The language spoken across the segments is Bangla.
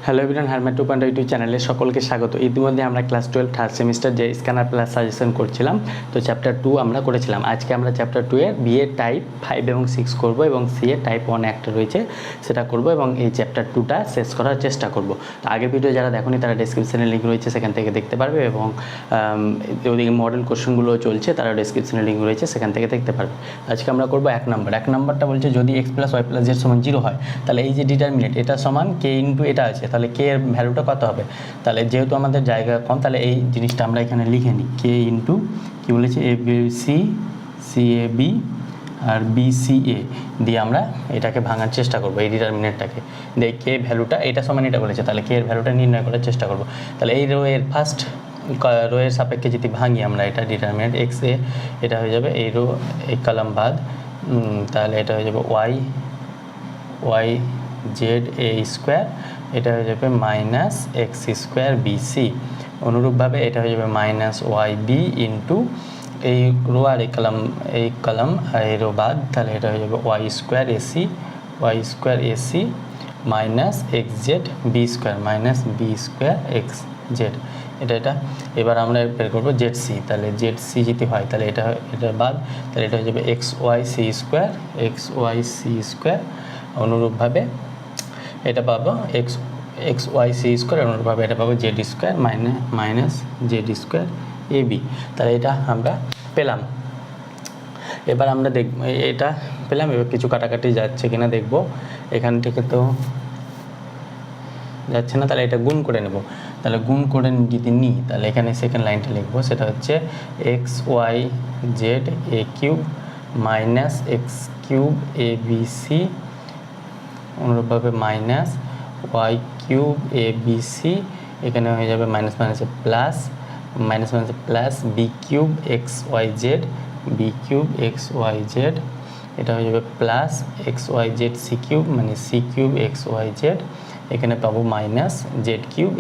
হ্যালো এভরিওয়ান, হারম্যাট 2.0 ইউটিউব চ্যানেলে সকলকে স্বাগত। ইতিমধ্যে আমরা ক্লাস 12 থার্ড সেমিস্টার যে স্ক্যানার প্লাস সাজেশন করছিলাম, তো চ্যাপ্টার 2 আমরা করেছিলাম। আজকে আমরা চ্যাপ্টার 2 এর বি এর টাইপ 5 এবং 6 করব এবং সি এর টাইপ 1 একটা রয়েছে সেটা করব এবং এই চ্যাপ্টার 2টা শেষ করার চেষ্টা করব। তো আগের ভিডিও যারা দেখোনি তারা ডেসক্রিপশনে লিঙ্ক রয়েছে, সেখান থেকে দেখতে পারবে এবং ওদিকে মডেল কোশ্চেনগুলো চলছে, তারা ডেসক্রিপশনে লিঙ্ক রয়েছে, সেখান থেকে দেখতে পারবে। আজকে আমরা করব এক নাম্বারটা বলছে যদি x + y + z সমান 0 হয় তাহলে এই যে ডিটারমিনেন্ট এটা সমান k ইন্টু এটা আছে, তাহলে k এর ভ্যালুটা কত হবে। তাহলে যেহেতু আমাদের জায়গা কম, তাহলে এই জিনিসটা আমরা এখানে লিখে নিই, k ইন্টু কী বলেছে a b c c a b R b c a দিয়ে আমরা এটাকে ভাঙার চেষ্টা করব, এই ডিটারমিনেন্টটাকে দিয়ে k ভ্যালুটা এটা সমান এটা বলেছে, তাহলে k এর ভ্যালুটা নির্ণয় করার চেষ্টা করব। তাহলে এই রো এর ফার্স্ট রো এর সাপেক্ষে যদি ভাঙি আমরা এটা ডিটারমিনেন্ট x a, এটা হয়ে যাবে এই রো এই কলাম বাদ, তাহলে এটা হয়ে যাবে y z a স্কোয়ার, এটা হয়ে যাবে মাইনাস এক্স স্কোয়ার বিসি। অনুরূপভাবে এটা হয়ে যাবে মাইনাস ওয়াই বি ইন্টু এই রো আর এই কলাম আর এই রো বাদ, তাহলে এটা হয়ে যাবে Y square AC minus X Z B square minus B square X Z. এটা এবার আমরা বের করবো জেড সি, তাহলে জেড সি যদি হয় তাহলে এটা বাদ, তাহলে এটা হয়ে যাবে এক্স ওয়াই সি স্কোয়ার। অনুরূপভাবে এটা পাবো এক্স ওয়াই সি স্কোয়ার, অনুরূপভাবে এটা পাবো z square minus Z square a b. তাহলে এটা আমরা পেলাম। এবার আমরা দেখব এটা পেলাম, এবার কিছু কাটাকাটি যাচ্ছে কিনা দেখব, এখান থেকে তো যাচ্ছে না, তাহলে এটা গুণ করে নেব। তাহলে গুণ করে যদি নিই তাহলে এখানে সেকেন্ড লাইনটা লিখবো, সেটা হচ্ছে x Y z a cube minus x cube a b c, অনুরূপভাবে minus y cube a b c, এখানে হয়ে যাবে মাইনাস মাইনাসে plus b cube x Y z, এটা হয়ে যাবে plus x Y z c cube মানে c cube x Y z, এখানে পাবো minus z cube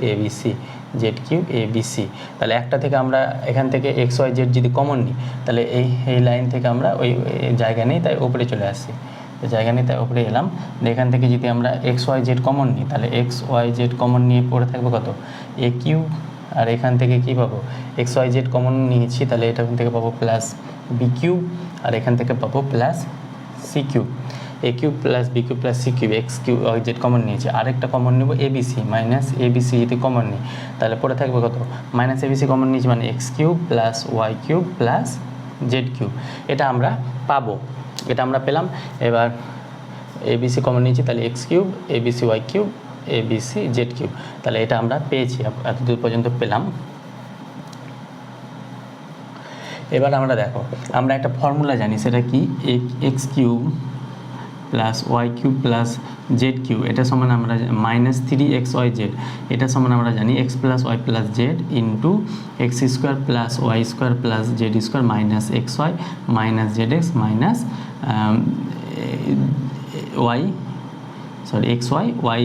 a b c. তাহলে একটা থেকে আমরা এখান থেকে এক্স ওয়াই জেড যদি কমন নিই তাহলে এই লাইন থেকে আমরা ওই জায়গা নেই, তাই উপরে চলে আসি, জায়গা নিয়ে তাই উপরে এলাম। এখান থেকে যদি আমরা এক্স ওয়াই জেড কমন নিই তাহলে এক্স ওয়াই জেড কমন নিয়ে পড়ে থাকবে কত এ কিউব, আর এখান থেকে কি পাবো এক্স ওয়াই জেড কমন নিয়েছি, তাহলে এটা থেকে পাবো প্লাস বি কিউব, আর এখান থেকে পাবো plus c cube, a cube plus b cube plus c cube, x cube y z common নিয়েছি। আরেকটা কমন নেব এবিসি মাইনাস এবিসি যদি কমন নিই তাহলে পড়ে থাকবে কত মাইনাস এবিসি কমন নিয়েছি মানে X cube plus Y cube plus Z cube. এটা আমরা পাবো, এটা আমরা পেলাম। এবার এবিসি কমন নিয়েছি, তাহলে X cube ABC Y cube ABC Z cube, তাহলে এটা আমরা পেয়েছি, এতদূর পর্যন্ত পেলাম। এবার আমরা দেখো আমরা একটা ফর্মুলা জানি, সেটা কি X cube plus Y cube plus Z cube, এটা সমান আমরা মাইনাস 3 XY জেড, এটা সমান আমরা জানি X plus Y plus Z into X square plus Y square plus Z square minus X Y minus Z X minus X Y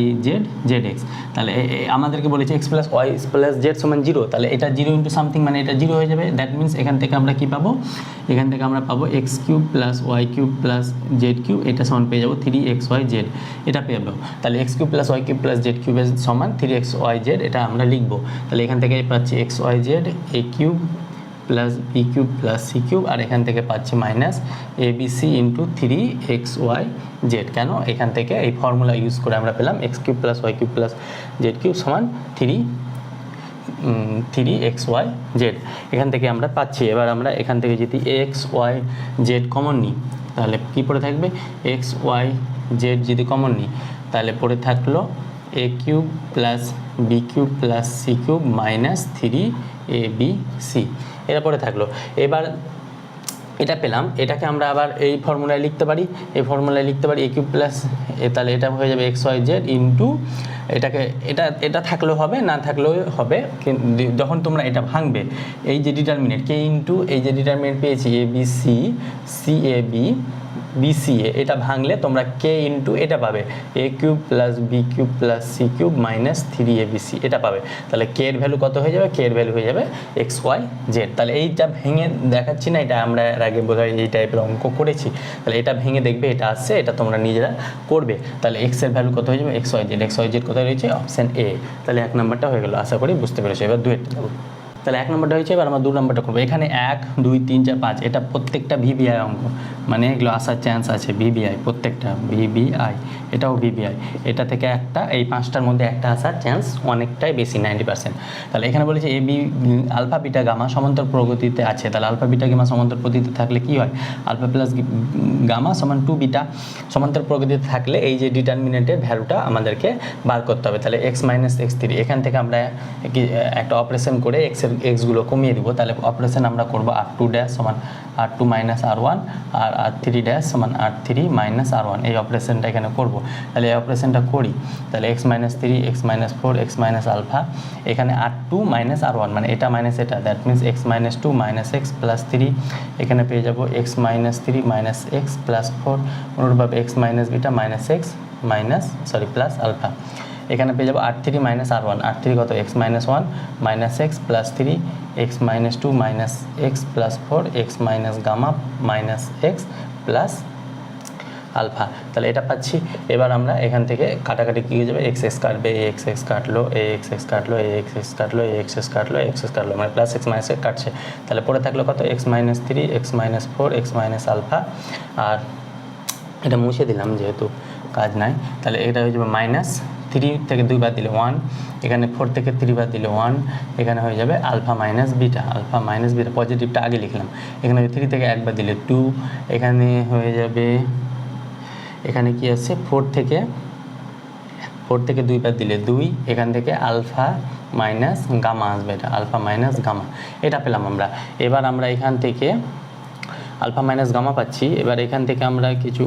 Z X. তাহলে আমাদেরকে বলেছে X plus Y plus Z সমান 0, তাহলে এটা 0 ইন্টু সামথিং মানে এটা 0 হয়ে যাবে। দ্যাট মিনস এখান থেকে আমরা কি পাবো, এখান থেকে আমরা পাবো X cube plus Y cube plus Z cube, এটা সমান পেয়ে যাবো 3XY জেড, এটা পেয়ে যাবো। তাহলে X cube plus Y cube plus Z কিউবের সমান 3XY জেড, এটা আমরা লিখবো। তাহলে এখান থেকে পাচ্ছি XY z a cube plus b cube plus c cube, আর এখান থেকে পাচ্ছি minus a b c into 3XY z. কেন এখান থেকে এই ফর্মুলা ইউজ করে আমরা পেলাম x cube plus Y cube plus Z cube সমান 3XY জেড, এখান থেকে আমরা পাচ্ছি। এবার আমরা এখান থেকে যদি XY জেড কমন নিই তাহলে কী পড়ে থাকবে XY জেড যদি কমন নিই তাহলে পড়ে থাকলো a cube plus b cube plus c cube minus 3ABC, এটা পড়ে থাকলো। এবার এটা পেলাম, এটাকে আমরা আবার এই ফর্মুলায় লিখতে পারি, এ কিউব প্লাস তাহলে এটা হয়ে যাবে XY জেড ইন্টু এটা থাকলেও হবে না থাকলেও হবে, যখন তোমরা এটা ভাঙবে এই যে ডিটারমিনেন্ট কে ইন্টু এই যে ডিটারমিনেন্ট পেয়েছি এ b c A B BCA, এটা ভাঙলে তোমরা k ইন্টু এটা পাবে a cube plus b cube plus c cube minus 3abc, এটা পাবে। তাহলে k এর ভ্যালু কত হয়ে যাবে? k এর ভ্যালু হয়ে যাবে xyz। তাহলে এইটা ভেঙে দেখাচ্ছি না, এটা আমরা এর আগে বোধহয় এই টাইপের অঙ্ক করেছি। তাহলে এটা ভেঙে দেখবে, এটা আসছে, এটা তোমরা নিজেরা করবে। তাহলে x এর ভ্যালু কত হয়ে যাবে? xyz কোথায় রয়েছে? Option A. তাহলে 1 নম্বরটা হয়ে গেল, আশা করি বুঝতে পেরেছো। এবার 2 দেবো। তাহলে 1 নম্বরটা হয়েছে, এবার আমরা 2 নম্বরটা করবো। এখানে 1 2 3 4 5 এটা প্রত্যেকটা ভিবিআই অঙ্ক, মানে এগুলো আসার চান্স আছে ভিবিআই, প্রত্যেকটা ভিবিআই, এটাও ভিবিআই। এটা থেকে একটা, এই 5টার মধ্যে একটা আসার চান্স অনেকটাই বেশি, 90%। তাহলে এখানে বলেছে A B alpha beta gamma সমান্তর প্রগতিতে আছে। তাহলে আলফা বিটা গামা সমান্তর প্রগতিতে থাকলে কি হয়? আলফা প্লাস গামা সমান 2 বিটা। সমান্তর প্রগতিতে থাকলে এই যে ডিটারমিনেন্টের ভ্যালুটা আমাদেরকে বার করতে হবে। তাহলে x মাইনাস x3, এখান থেকে আমরা একটা অপারেশন করে এক্সগুলো কমিয়ে দিব। তাহলে অপারেশন আমরা করব r2 ড্যাশ সমান r2 মাইনাস r1 আর r3 ড্যাশ সমান r3 মাইনাস r1, এই অপারেশনটা এখানে করব। তাহলে এই অপারেশনটা করি, তাহলে x minus 3 x minus 4 x minus alpha, এখানে r2 মাইনাস r1 মানে এটা মাইনাস এটা, that means x minus 2 minus x plus 3, এখানে পেয়ে যাব x minus 3 minus x plus 4, অনুরূপভাবে x minus beta minus x minus plus alpha, এখানে পেয়ে যাবো r3 মাইনাস r1, r3 কত? x minus 1 minus x plus 3, x minus 2 minus x plus 4, x minus gamma minus x plus alpha. তাহলে এটা পাচ্ছি। এবার আমরা এখান থেকে কাটাকাটি কী হয়ে যাবে? এক্স এক্স কাটবে, এক্স এক্স কাটলো, এক্স এক্স কাটলো, এক্স এক্স কাটলো, এক্স এক্স কাটলো, এক্স এক্স কাটলো, মানে প্লাস এক্স মাইনাস এক্স কাটছে। তাহলে পরে থাকলো কত? X minus 3 x minus 4 x minus alpha, আর এটা মুছে দিলাম যেহেতু কাজ নাই। তাহলে এটা হয়ে যাবে মাইনাস 3 থেকে 2 বার দিলে 1, এখানে 4 থেকে 3 বার দিলে 1, এখানে হয়ে যাবে alpha minus beta, alpha minus beta, পজিটিভটা আগে লিখলাম। এখানে 3 থেকে 1 বার দিলে 2, এখানে হয়ে যাবে, এখানে কি আছে? 4 থেকে 2 বার দিলে 2, এখান থেকে আলফা মাইনাস গামা আসবে, এটা আলফা মাইনাস গামা, এটা পেলাম আমরা। এবার আমরা এখান থেকে আলফা মাইনাস গামা পাচ্ছি। এবার এখান থেকে আমরা কিছু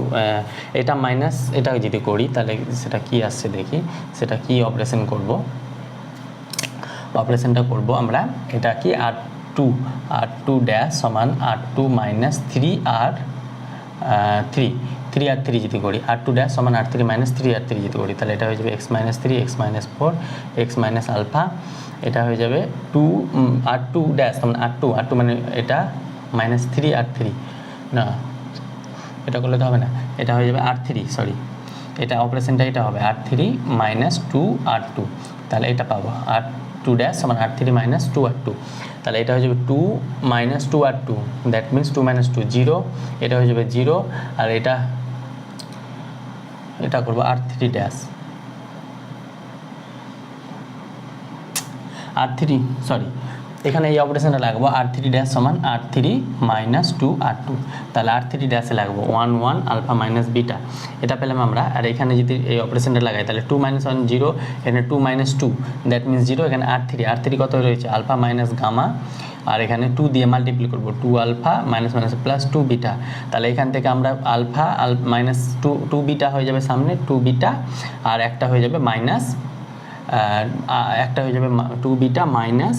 এটা মাইনাস এটা যদি করি তাহলে সেটা কি আসছে দেখি, সেটা কি অপারেশন করব। অপারেশনটা করব আমরা, এটা কি r2 ড্যাশ সমান r2 মাইনাস 3 আর 3 যদি করি, r2 ড্যাশ সমান r3 মাইনাস 3 আর 3 যদি করি, তাহলে এটা হয়ে যাবে x minus 3 x minus 4 x minus alpha, এটা হয়ে যাবে r2 ড্যাশ সমান r2 মানে এটা মাইনাস 3 আর 3, না এটা করলে তো হবে না, এটা হয়ে যাবে r3, সরি এটা অপারেশনটা এটা হবে r3 মাইনাস 2r2, তাহলে এটা পাবো r2 ড্যাশ সমান r3 মাইনাস 2r2, তাহলে এটা হয়ে যাবে 2 minus 2r2, that means 2 minus 2 0, এটা হয়ে যাবে 0, আর এটা করবো r3 ড্যাশ r3, সরি এখানে এই অপারেশনটা লাগবো r3 ড্যাশ সমান r3 মাইনাস 2r2, তাহলে r3 ড্যাশে লাগবো 1 1 আলফা মাইনাস বিটা, এটা পেলাম আমরা। আর এখানে যদি এই অপারেশনটা লাগাই তাহলে 2 মাইনাস 1 0, এখানে 2 মাইনাস 2, দ্যাট মিনস 0, এখানে r3 কত রয়েছে? আলফা মাইনাস গামা, আর এখানে 2 দিয়ে মাল্টিপ্লাই করবো, 2 alpha minus minus plus 2 beta, তাহলে এখান থেকে আমরা আলফা মাইনাস 2 বিটা হয়ে যাবে সামনে, 2 বিটা, আর একটা হয়ে যাবে মাইনাস, একটা হয়ে যাবে 2 বিটা মাইনাস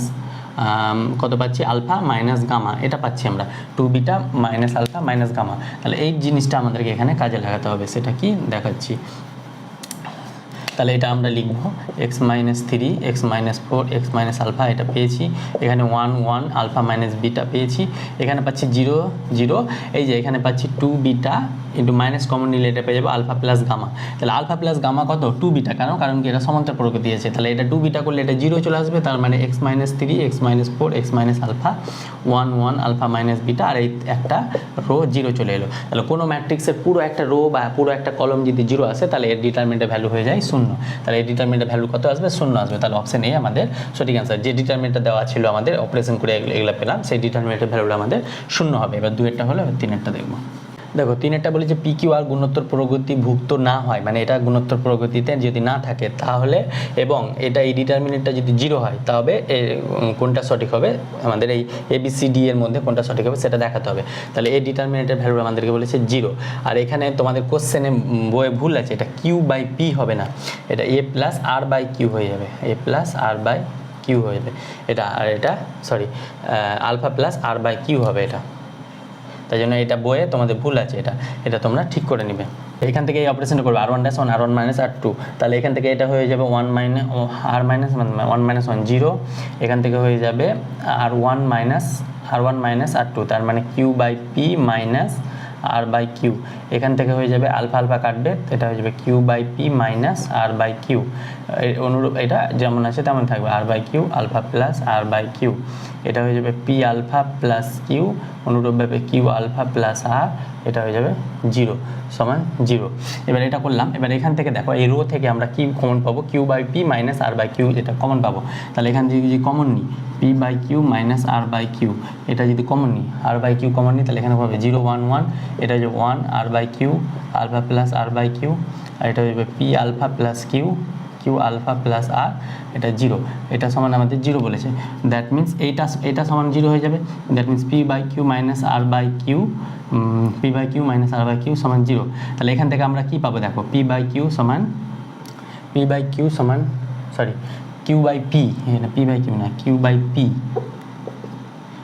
কত পাচ্ছি? আলফা মাইনাস গামা, এটা পাচ্ছি আমরা 2 beta minus alpha minus gamma. তাহলে এই জিনিসটা আমাদেরকে এখানে কাজে লাগাতে হবে, সেটা কি দেখাচ্ছি। তাহলে এটা আমরা লিখব x minus 3 x minus 4 x minus alpha, এটা পেয়েছি। এখানে 1 1 আলফা মাইনাস বিটা পেয়েছি, এখানে পাচ্ছি 0 0, এই যে এখানে পাচ্ছি 2 বিটা ইন্টু মাইনাস কমন নিলে এটা পেয়ে যাবো আলফা প্লাস গামা। তাহলে আলফা প্লাস গামা কত? 2 বিটা, কারণ কি এটা সমান্তর প্রকৃতি আছে, তাহলে এটা 2 বিটা করলে এটা 0 চলে আসবে, তার মানে x minus 3 x minus 4 x minus alpha 1 1 alpha minus beta, আর এই একটা রো 0 চলে এলো। তাহলে কোনো ম্যাট্রিক্সের পুরো একটা রো বা পুরো একটা কলম যদি 0 আসে তাহলে এর ডিটারমিনেন্টের ভ্যালু হয়ে যায় 0, তাহলে এই ডিটারমিনেন্টের ভ্যালু কত আসবে? 0 আসবে। তাহলে অপশন এ আমাদের সঠিক অ্যান্সার। যে ডিটারমিনেন্টটা দেওয়া ছিল আমাদের অপারেশন করে এগুলো পেলাম, সেই ডিটারমিনেন্টের ভ্যালুটা আমাদের 0 হবে। এবার 2-এরটা হলো, এবার 3-এরটা দেখবো। দেখো 3-এরটা বলি যে PQR গুণোত্তর প্রগতিভুক্ত না হয়, মানে এটা গুণোত্তর প্রগতিতে যদি না থাকে তাহলে, এবং এটা এই ডিটারমিনেন্টটা যদি 0 হয় তবে কোনটা সঠিক হবে, আমাদের এই ABCD এর মধ্যে কোনটা সঠিক হবে সেটা দেখাতে হবে। তাহলে এই ডিটারমিনেন্টের ভ্যালু আমাদেরকে বলেছে 0, আর এখানে তোমাদের কোশ্চেনে বইয়ে ভুল আছে, এটা Q/P হবে না, এটা A প্লাস R/Q হয়ে যাবে, A প্লাস R/Q হয়ে যাবে এটা, আর এটা সরি আলফা প্লাস R/Q হবে এটা। তাই জন্য এটা বইয়ে তোমাদের ভুল আছে, এটা তোমরা ঠিক করে নেবে। এখান থেকে এই অপারেশনটা করবে r1 - 1 r1 - r2, তাহলে এখান থেকে এটা হয়ে যাবে 1 - r - 1 - 1 0, এখান থেকে হয়ে যাবে r1 - r2, তার মানে q/p মাইনাস r/q, এখান থেকে হয়ে যাবে আলফা আলফা কাটবে, এটা হয়ে যাবে q/p মাইনাস r/q, অনুরূপ এটা যেমন আছে তেমন থাকবে r/q আলফা প্লাস r/q, এটা হয়ে যাবে p আলফা প্লাস q, অনুরূপভাবে q আলফা প্লাস r, এটা হয়ে যাবে 0 সমান 0। এবার এটা করলাম। এবার এখান থেকে দেখো এই রো থেকে আমরা কি কমন পাবো, q/p মাইনাস r/q, এটা কমন পাবো। তাহলে এখান থেকে যদি কমন নিই p/q মাইনাস r/q, এটা যদি কমন নিই r/q কমন নিই, তাহলে এখানে পাবে 0 1 1, এটা হয়ে যাবে 1 r/q আলফা প্লাস r/q, আর এটা হয়ে যাবে p alpha plus q alpha plus r, এটা 0, এটা সমান আমাদের 0 বলেছে। দ্যাট মিন্স এটা সমান 0 হয়ে যাবে। That means p/q minus r/q, p/q minus r/q সমান 0। তাহলে এখান থেকে আমরা কি পাবো দেখো, p/q সমান সরি q/p, এটা p/q না q/p,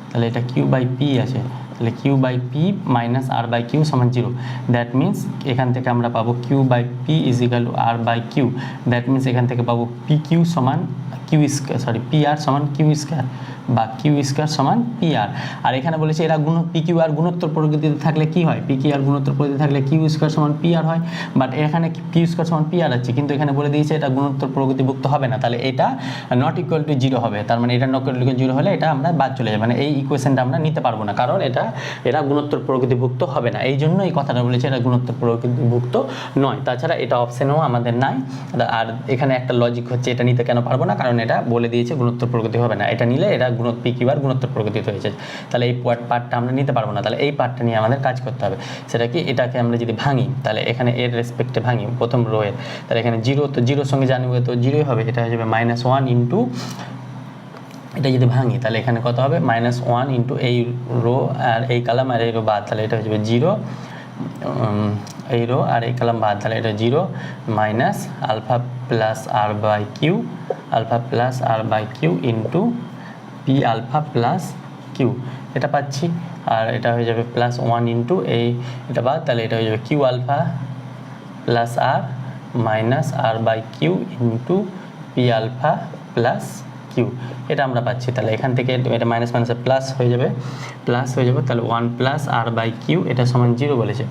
তাহলে এটা q/p আছে, তাহলে q/p মাইনাস r/q সমান 0। দ্যাট মিন্স এখান থেকে আমরা পাবো q/p is equal to r/q। That means এখান থেকে পাবো pq সমান pr সমান q স্কয়ার, বা q স্কয়ার সমান pr। আর এখানে বলেছে এরা pq আর গুণোত্তর প্রকৃতিতে থাকলে কি হয়, pq আর গুণোত্তর প্রকৃতিতে থাকলে q স্কয়ার সমান pr হয়, বাট এখানে q স্কয়ার সমান pr আছে, কিন্তু এখানে বলে দিয়েছে এটা গুণোত্তর প্রকৃতিভুক্ত হবে না, তাহলে এটা নট ইকুয়াল টু 0 হবে। তার মানে এটা নট ইকুয়াল টু 0 হলে এটা আমরা বাদ চলে যাবে, মানে এই ইকুয়েশনটা আমরা নিতে পারবো না, কারণ এরা গুণোত্তর প্রকৃতিভুক্ত হবে না। এই জন্য এই কথাটা বলেছে এটা গুণোত্তর প্রকৃতিভুক্ত নয়। তাছাড়া এটা অপশনেও আমাদের নাই। আর এখানে একটা লজিক হচ্ছে এটা নিতে কেন পারবো না, কারণ এটা বলে দিয়েছে গুণোত্তর প্রকৃতি হবে না, এটা নিলে এটা pq আর গুণোত্তর প্রকৃতি হয়েছে, তাহলে এই পার্টটা আমরা নিতে পারবো না। তাহলে এই পার্টটা নিয়ে আমাদের কাজ করতে হবে। সেটা কি, এটাকে আমরা যদি ভাঙি, তাহলে এখানে এর রেসপেক্টে ভাঙি প্রথম রো এর, তাহলে এখানে 0, তো 0 সঙ্গে জানবে তো 0 হবে, এটা হয়ে যাবে -1 ইন্টু, এটা যদি ভাঙি তাহলে এখানে কত হবে -1 ইন্টু এই রো আর এই কলাম আর এই রো বাদ, তাহলে এটা হয়ে যাবে 0, এই রো আর এই কলাম বাদ, তাহলে এটা 0 minus alpha plus r/q into p alpha plus q, এটা পাচ্ছি। আর এটা হয়ে যাবে +1 ইন্টু এই এটা বাদ, তাহলে এটা হয়ে যাবে q alpha plus r minus r/q into p alpha plus q, এটা আমরা পাচ্ছি। তাহলে এখান থেকে এটা মাইনাস মাইনাসে প্লাস হয়ে যাবে, তাহলে 1 প্লাস r/q, এটা সমান 0 বলেছে,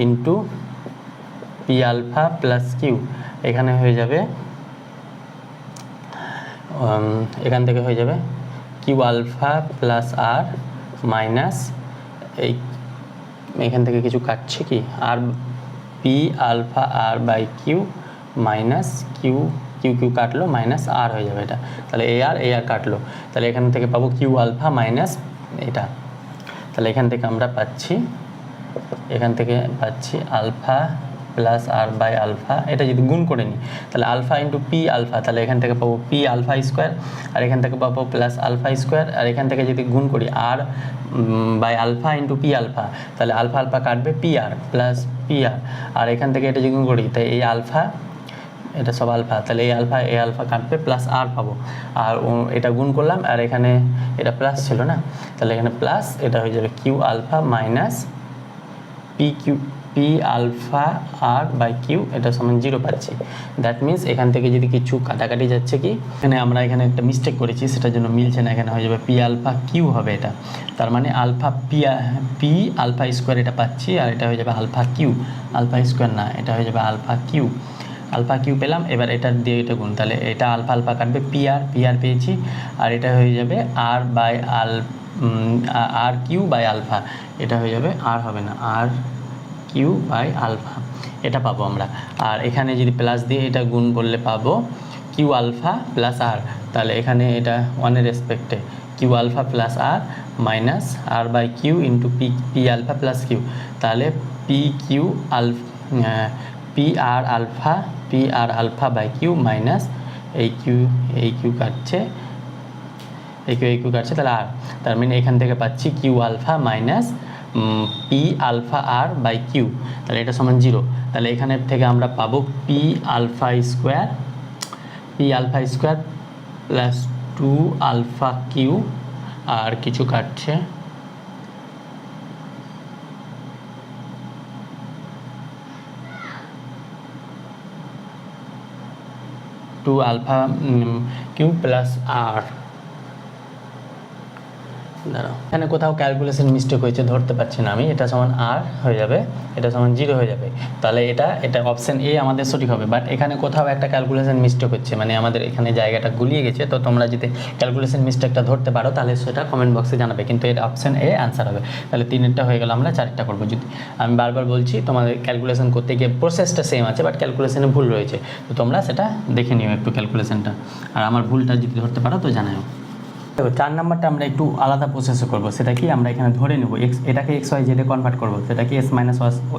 into p alpha plus q, এখানে হয়ে যাবে এখান থেকে হয়ে যাবে q alpha plus r minus এখান থেকে কিছু কাটছে কি আর p alpha r/q minus q কাটলো মাইনাস r হয়ে যাবে এটা, তাহলে ar কাটলো, তাহলে এখান থেকে পাবো q আলফা মাইনাস এটা, তাহলে এখান থেকে আমরা পাচ্ছি আলফা প্লাস r/আলফা, এটা যদি গুণ করে নিই তাহলে আলফা ইন্টু p আলফা, তাহলে এখান থেকে পাবো p আলফা স্কোয়ার, আর এখান থেকে পাবো প্লাস আলফা স্কোয়ার, আর এখান থেকে যদি গুণ করি r/আলফা ইন্টু p আলফা, তাহলে আলফা আলফা কাটবে pr প্লাস pr, আর এখান থেকে এটা যদি গুণ করি তাই এই আলফা এটা সব আলফা, তাহলে এই আলফা কাটবে প্লাস r পাবো, আর এটা গুণ করলাম আর এখানে এটা প্লাস ছিল না, তাহলে এখানে প্লাস, এটা হয়ে যাবে q alpha minus p alpha r/q, এটা সমান 0 পাচ্ছি। দ্যাট মিন্স এখান থেকে যদি কিছু কাটাকাটি যাচ্ছে কি, আমরা এখানে একটা মিস্টেক করেছি, সেটার জন্য মিলছে না, এখানে হয়ে যাবে p আলফা q হবে এটা, তার মানে আলফা p আলফা স্কোয়ার এটা পাচ্ছি, আর এটা হয়ে যাবে আলফা স্কোয়ার না, এটা হয়ে যাবে আলফা কিউ পেলাম। এবার এটা দিয়ে এটা গুণ, তাহলে এটা আলফা আলফা কাটবে pr পেয়েছি, আর এটা হয়ে যাবে r/আলফা, এটা হয়ে যাবে r হবে না r/আলফা, এটা পাবো আমরা। আর এখানে যদি প্লাস দিয়ে এটা গুণ করলে পাবো q আলফা প্লাস r, তাহলে এখানে এটা 1 এর রেসপেক্টে q alpha plus r minus r/q into p alpha plus q, তাহলে pr আলফা/q মাইনাস এই কিউ কাটছে, এই কিউ কাটছে, তাহলে r, তার মানে এখান থেকে পাচ্ছি q alpha minus p alpha r/q, তাহলে এটা সমান 0। তাহলে এখানে থেকে আমরা পাবো p alpha square plus 2 alpha q, আর কিছু কাটছে two alpha q plus r, দাঁড়াও এখানে কোথাও ক্যালকুলেশন মিস্টেক হয়েছে, ধরতে পারছি না আমি, এটা সমান আর হয়ে যাবে, এটা সমান 0 হয়ে যাবে, তাহলে এটা অপশান এ আমাদের সঠিক হবে। বাট এখানে কোথাও একটা ক্যালকুলেশন মিস্টেক হচ্ছে, মানে আমাদের এখানে জায়গাটা গুলিয়ে গেছে। তো তোমরা যদি ক্যালকুলেশন মিস্টেকটা ধরতে পারো তাহলে সেটা কমেন্ট বক্সে জানাবে, কিন্তু এটা অপশান এ অ্যান্সার হবে। তাহলে 3টা হয়ে গেল, আমরা 4টা করবো। যদি আমি বারবার বলছি তোমাদের ক্যালকুলেশন করতে গিয়ে প্রসেসটা সেম আছে, বাট ক্যালকুলেশনে ভুল রয়েছে, তো তোমরা সেটা দেখে নিও একটু ক্যালকুলেশনটা, আর আমার ভুলটা যদি ধরতে পারো তো জানাও। দেখো 4 নাম্বারটা আমরা একটু আলাদা প্রসেসে করবো, সেটা কি আমরা এখানে ধরে নেব এক্স, এটাকে এক্স ওয়াই জেডে কনভার্ট করবো, সেটা কি এস মাইনাস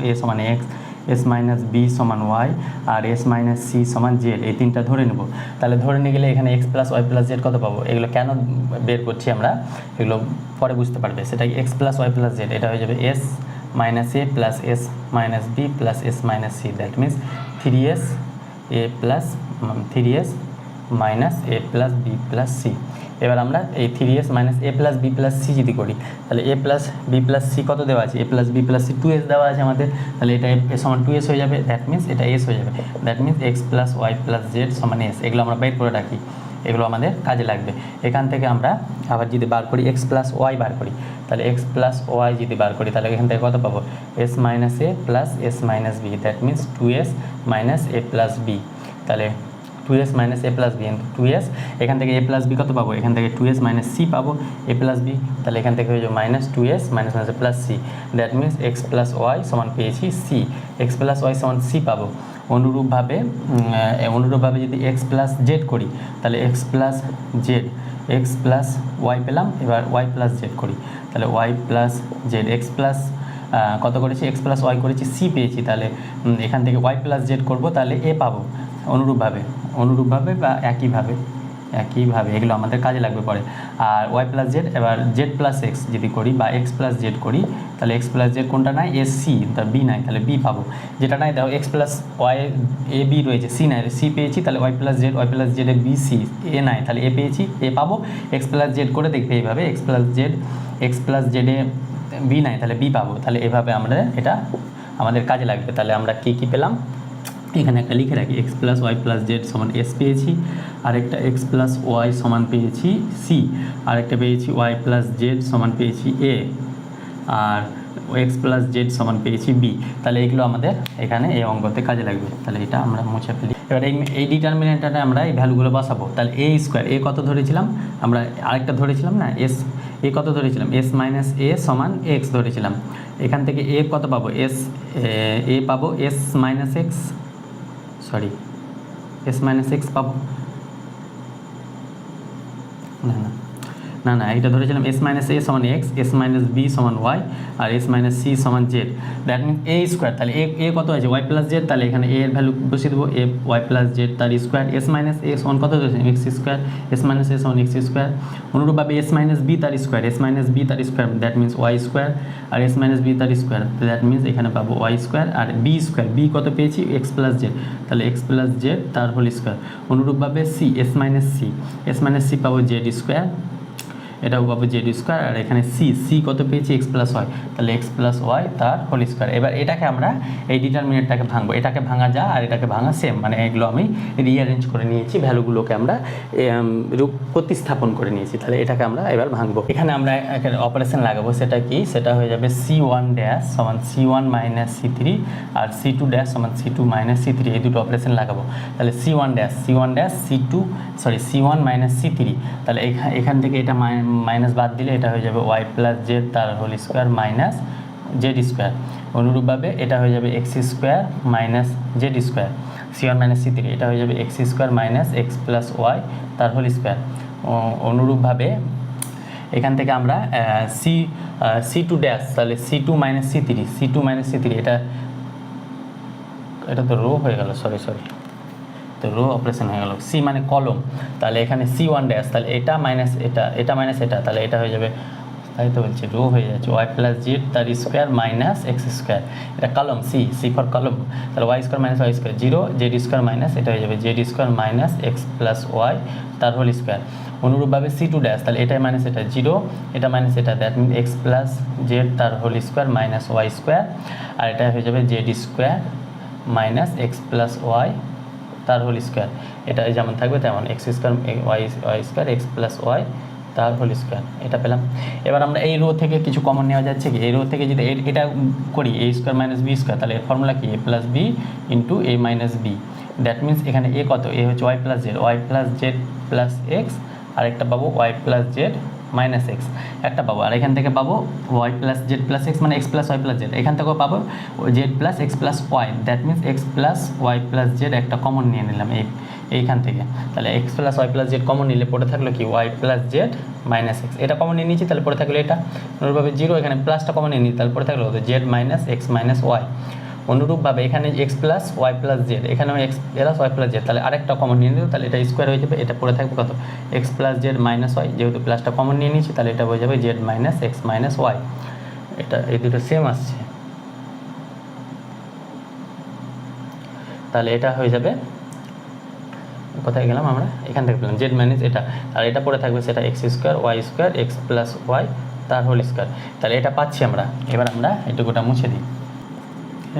এ সমান এক্স, এস মাইনাস বি সমান ওয়াই, আর এস মাইনাস সি সমান জেড, এই 3টা ধরে নেব। তাহলে ধরে নিয়ে গেলে এখানে x plus Y plus Z কত পাবো, এগুলো কেন বের করছি আমরা এগুলো পরে বুঝতে পারবে। সেটা কি x plus Y plus z, এটা হয়ে যাবে s minus A plus S minus b plus S minus c, that means 3s a plus 3s minus A plus b plus c. এবার আমরা এই 3s মাইনাস এ প্লাস বি প্লাস সি যদি করি, তাহলে a plus b plus c কত দেওয়া আছে, a plus b plus c 2s দেওয়া আছে আমাদের, তাহলে এটা এ সমান 2s হয়ে যাবে, দ্যাট মিনস এটা এস হয়ে যাবে, that means x plus Y plus Z সমান এস। এগুলো আমরা বের করে রাখি, এগুলো আমাদের কাজে লাগবে। এখান থেকে আমরা আবার যদি বার করি এক্স প্লাস ওয়াই বার করি, তাহলে এক্স প্লাস ওয়াই যদি বার করি তাহলে এখান থেকে কত পাবো, S minus A plus S minus B, that means 2s minus A plus B, তাহলে 2s মাইনাস এ প্লাস বি ইন্টু 2s, এখান থেকে এ প্লাস বি কত পাবো, এখান থেকে 2s মাইনাস সি পাবো এ প্লাস বি, তাহলে এখান থেকে হয়ে যাবে minus 2s minus minus plus C, that means x plus Y সমান পেয়েছি সি, এক্স প্লাস ওয়াই সমান সি পাবো। অনুরূপভাবে যদি এক্স প্লাস জেড করি, তাহলে x plus Z, X plus Y পেলাম, এবার ওয়াই প্লাস জেড করি, তাহলে Y plus Z, X plus কত করেছি, এক্স প্লাস ওয়াই করেছি সি পেয়েছি, তাহলে এখান থেকে ওয়াই প্লাস জেড করবো, তাহলে এ পাবো। অনুরূপভাবে বা একইভাবে এগুলো আমাদের কাজে লাগবে পরে। আর ওয়াই প্লাস জেড, এবার জেড প্লাস এক্স যদি করি বা এক্স প্লাস জেড করি, তাহলে এক্স প্লাস জেড কোনটা নাই, এস সি, তা বি নাই, তাহলে বি পাবো। যেটা নাই দেখো x plus y a b রয়েছে, সি নাই, সি পেয়েছি, তাহলে Y plus z b c, a নাই, তাহলে এ পেয়েছি, এ পাবো। এক্স প্লাস জেড করে দেখবে এইভাবে, এক্স প্লাস জেডে বি নাই, তাহলে বি পাবো। তাহলে এভাবে আমরা এটা আমাদের কাজে লাগবে। তাহলে আমরা কী পেলাম, এখানে একটা লিখে রাখি, X plus Y plus Z সমান এস পেয়েছি, আরেকটা এক্স প্লাস ওয়াই সমান পেয়েছি সি, আরেকটা পেয়েছি ওয়াই প্লাস জেড সমান পেয়েছি এ, আর এক্স প্লাস জেড সমান পেয়েছি বি। তাহলে এগুলো আমাদের এখানে এই অঙ্কতে কাজে লাগবে। তাহলে এটা আমরা মুছে ফেলি। এবার এই ডিটারমিনেন্টটা আমরা এই ভ্যালুগুলো বসাবো। তাহলে এ স্কোয়ার, এ কত ধরেছিলাম আমরা, আরেকটা ধরেছিলাম না এস, এ কত ধরেছিলাম, এস মাইনাস এ সমান এক্স ধরেছিলাম। এখান থেকে এ কত পাবো, এ পাবো S minus x, S minus x পাবো, না এটা ধরেছিলাম এস মাইনাস এ সমান এক্স, এস মাইনাস বি সমান ওয়াই, আর এস মাইনাস সি সমান Z, that means a square. তাহলে এ কত আছে, ওয়াই প্লাস জেড, তাহলে এখানে এর ভ্যালু বসিয়ে দেবো, এ ওয়াই প্লাস জেড তার স্কোয়ার, এস মাইনাস এ সমান কত ধরেছিলাম X square, S minus A সমান এক্স স্কোয়ার। অনুরূপভাবে এস মাইনাস বি তার স্কোয়ার, এস মাইনাস বি তার square, that means Y square, আর এস মাইনাস বি তার স্কোয়ার, দ্যাট মিনস এখানে পাবো ওয়াই স্কোয়ার, আর বি স্কোয়ার, বি কত পেয়েছি এক্স প্লাস জেড, তাহলে এক্স প্লাস জেড তার হোল স্কোয়ার। অনুরূপভাবে সি, এস মাইনাস সি পাবো জেড স্কোয়ার, এটাও পাবো জেড স্কোয়ার, আর এখানে সি কত পেয়েছি এক্স প্লাস ওয়াই, তাহলে এক্স প্লাস ওয়াই তার হোল স্কোয়ার। এবার এটাকে আমরা এই ডিটারমিনেন্টটাকে ভাঙবো, এটাকে ভাঙা যা আর এটাকে ভাঙা সেম, মানে এগুলো আমি রিঅ্যারেঞ্জ করে নিয়েছি, ভ্যালুগুলোকে আমরা প্রতিস্থাপন করে নিয়েছি। তাহলে এটাকে আমরা এবার ভাঙবো। এখানে আমরা একটা অপারেশন লাগাবো, সেটা কি, সেটা হয়ে যাবে C1 ড্যাশ সমান C1 মাইনাস C3, আর C2 ড্যাশ সমান C2 মাইনাস C3, এই দুটো অপারেশন লাগাবো। তাহলে C1 dash C1 minus C3, তাহলে এখান থেকে এটা মাইনাস বাদ দিলে এটা হয়ে যাবে ওয়াই প্লাস জেড তার whole square minus Z square. অনুরূপভাবে এটা হয়ে যাবে x square minus Z square, C1 minus C3, এটা হয়ে যাবে x square minus x plus Y তার হোল স্কোয়ার। অনুরূপভাবে এখান থেকে আমরা C2 ড্যাশ, তাহলে C2 মাইনাস C3, এটা তো রো হয়ে গেল, সরি তো রো অপারেশন হয়ে গেল। সি মানে কলম, তাহলে এখানে C1 ড্যাশ, তাহলে এটা মাইনাস এটা মাইনাস এটা, তাহলে এটা হয়ে যাবে, তাই তো বলছি রো হয়ে যাচ্ছে ওয়াই প্লাস জেড তার স্কোয়ার মাইনাস এক্স স্কোয়ার, এটা কলম সি ফর কলম, তাহলে Y square minus Y square 0, Z square minus এটা হয়ে যাবে Z square minus x plus Y তার হোল স্কোয়ার। অনুরূপভাবে C2 ড্যাশ, তাহলে এটা মাইনাস এটা 0, এটা মাইনাস এটা, that means x plus Z তার whole square minus Y square, আর এটা হয়ে যাবে Z square minus x plus Y তার হোল স্কোয়ার, এটা যেমন থাকবে তেমন x square y square x plus Y তার হোল স্কোয়ার, এটা পেলাম। এবার আমরা এই রো থেকে কিছু কমন নেওয়া যাচ্ছে কি, এই রো থেকে যদি এটা করি a square minus B square, তাহলে এর ফর্মুলা কি a plus B into a minus B. That means এখানে এ কত, এ হচ্ছে y plus z plus x, আর একটা পাবো y plus Z minus x একটা পাবো, আর এখান থেকে পাবো y plus z plus x মানে x plus Y plus z, এখান থেকেও পাবো z plus x plus y. That means x plus Y plus Z একটা কমন নিয়ে নিলাম এইখান থেকে, তাহলে x plus Y plus Z common নিলে পড়ে থাকলো কি Y plus Z minus x, এটা কমন নিয়ে নিয়েছি, তাহলে পড়ে থাকলো এটা অনুরূপভাবে জিরো, এখানে প্লাসটা কমন নিয়ে নিই, তাহলে পড়ে থাকলো z minus x minus y. অনুরূপভাবে এখানে x plus Y plus z, এখানেও x plus Y plus Z, তাহলে আরেকটা কমন নিয়ে নিল, তাহলে এটা স্কোয়ার হয়ে যাবে, এটা পড়ে থাকবে কত X plus Z minus Y, যেহেতু প্লাসটা কমন নিয়ে নিয়েছি তাহলে এটা হয়ে যাবে Z minus x minus Y. এটা এই দুটো সেম আসছে, তাহলে এটা হয়ে যাবে, কোথায় গেলাম আমরা, এখান থেকে পেলাম জেড মাইনাস এটা, আর এটা পড়ে থাকবে সেটা X square x plus Y তার হোল স্কোয়ার, তাহলে এটা পাচ্ছি আমরা। এবার আমরা এটুকুটা মুছে দিই,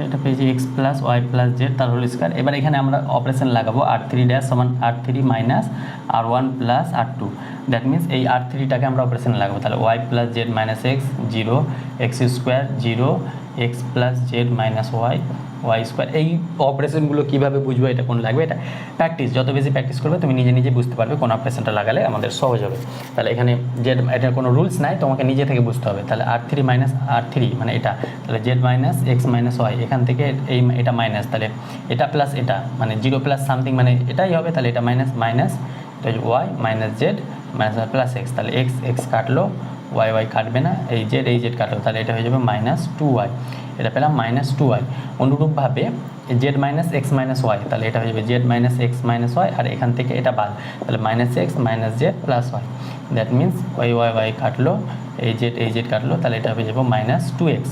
এটা পেয়েছি x plus Y plus Z তার হোল স্কোয়ার। এবার এখানে আমরা অপারেশন লাগাবো R3 ড্যাশ সমান R3 minus R1 plus R2, that means এই R3টাকে আমরা অপারেশন লাগাবো, তাহলে Y plus Z minus X zero, X square zero, X plus Z minus Y square. এই অপারেশনগুলো কীভাবে বুঝবো, এটা কোন লাগবে, এটা প্র্যাকটিস, যত বেশি প্র্যাকটিস করবে তুমি নিজে নিজে বুঝতে পারবে কোন অপারেশনটা লাগালে আমাদের সহজ হবে। তাহলে এখানে জেড, এটার কোনো রুলস নাই, তোমাকে নিজে থেকে বুঝতে হবে। তাহলে R3 মাইনাস R3 মানে এটা, তাহলে Z minus x minus Y, এখান থেকে এই এটা মাইনাস, তাহলে এটা প্লাস এটা মানে জিরো প্লাস সামথিং মানে এটাই হবে, তাহলে এটা মাইনাস মাইনাস, এটা হচ্ছে Y minus Z minus plus X, তাহলে এক্স কাটলো, ওয়াই কাটবে না, এই জেড কাটলো, তাহলে এটা হয়ে যাবে মাইনাস 2y, এটা পেলাম মাইনাস 2y। অনুরূপভাবে z minus x minus y, তাহলে এটা হয়ে যাবে Z minus x minus y, আর এখান থেকে এটা বাদ, তাহলে minus x minus z plus y. That means y কাটলো, এই জেড কাটলো, তাহলে এটা হয়ে যাবে মাইনাস 2x,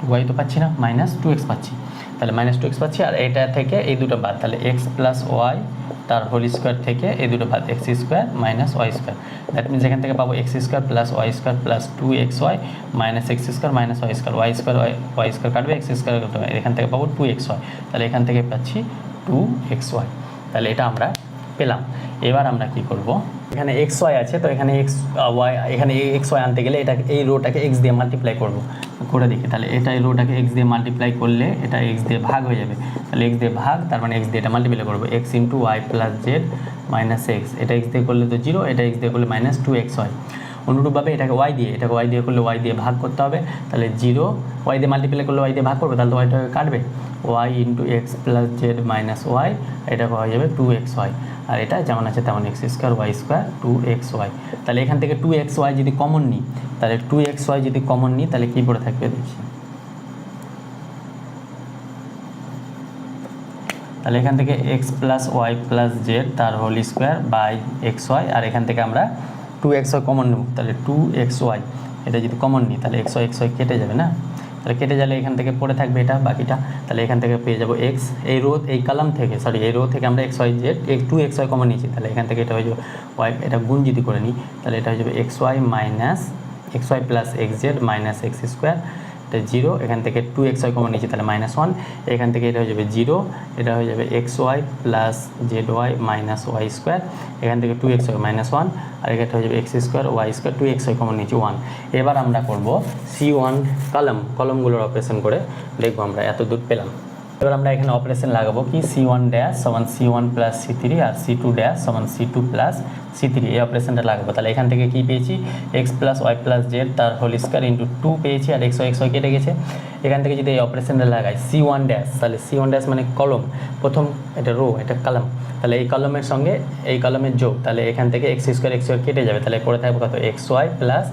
ওয়াই তো পাচ্ছি না, মাইনাস 2x পাচ্ছি, তাহলে মাইনাস 2x পাচ্ছি, আর এটা থেকে এই দুটো বাদ, তাহলে এক্স প্লাস ওয়াই তার হোল স্কোয়ার থেকে এই দুটো বাদ, x square minus Y square. That means এখান থেকে পাবো x square plus Y square plus 2xy minus x square minus Y square, y square কাটবে, এক্স স্কোয়ার কাটবে, এখান থেকে পাবো 2xy, তাহলে এখান থেকে পাচ্ছি 2xy, তাহলে এটা আমরা পেলাম। এবার আমরা কি করব, এখানে xy আছে, তো এখানে xy আনতে গেলে এটা এই রোটাকে x দিয়ে মাল্টিপ্লাই করে দেখি, তাহলে এটা এই রোটাকে x দিয়ে মাল্টিপ্লাই করলে এটা x দিয়ে ভাগ হয়ে যাবে, তাহলে x দিয়ে ভাগ, তার মানে x দিয়ে এটা মাল্টিপ্লাই করবো, x into y plus Z minus x, এটা x দিয়ে করলে তো জিরো, এটা x দিয়ে করলে মাইনাস 2xy। অনুরূপভাবে এটাকে y দিয়ে করলে y দিয়ে ভাগ করতে হবে, তাহলে জিরো, y দিয়ে মাল্টিপ্লাই করলে y দিয়ে ভাগ করবে, তাহলে তো ওয়াইটাকে কাটবে, y into x plus Z minus Y, এটা হয়ে যাবে 2xy, আর এটা যেমন আছে তেমন x square y square 2xy। তাহলে এখান থেকে 2xy যদি কমন নিই, তাহলে 2xy যদি কমন নিই তাহলে কী পড়ে থাকবে দেখি, তাহলে এখান থেকে x plus Y plus Z তার হোল স্কোয়ার বাই xy, আর এখান থেকে আমরা 2xy কমন নেব, তাহলে 2xy এটা যদি কমন নিই তাহলে xy কেটে যাবে না, তাহলে কেটে গেলে এখান থেকে পড়ে থাকবে এটা বাকিটা, তাহলে এখান থেকে পেয়ে যাবো এক্স, এই রো থেকে আমরা xy 2xy কমন নিয়েছি, তাহলে এখান থেকে এটা হয়ে যাবে ওয়াই, এটা গুণ যদি করে নিই তাহলে এটা হয়ে যাবে xy minus xy plus xz minus x square, এটা জিরো, এখান থেকে 2xy কমন নিয়েছি তাহলে মাইনাস 1, এখান থেকে এটা হয়ে যাবে জিরো, এটা হয়ে যাবে xy plus z y minus Y square, এখান থেকে 2xy মাইনাস 1, আর এখানে হয়ে যাবে x square y square 2xy common নিয়েছি 1। এবার আমরা করব C1 কলমগুলোর অপারেশন করে দেখবো আমরা এত দূর পেলাম। এবার আমরা এখানে অপারেশন লাগাবো কি, C1 ড্যাশ সমান C1 প্লাস C3 আর C2 ড্যাশ সমান C2 প্লাস C3, এই অপারেশনটা লাগাবো। তাহলে এখান থেকে কি পেয়েছি, x plus Y plus Z তার হোল স্কোয়ার ইন্টু 2 পেয়েছি, আর xy কেটে গেছে। এখান থেকে যদি এই অপারেশনটা লাগাই C1 ড্যাশ, তাহলে C1 ড্যাশ মানে কলম, প্রথম এটা রো, এটা কলম, তাহলে এই কলমের সঙ্গে এই কলমের যোগ, তাহলে এখান থেকে এক্স স্কোয়ার কেটে যাবে, তাহলে পড়ে থাকবে কত xy প্লাস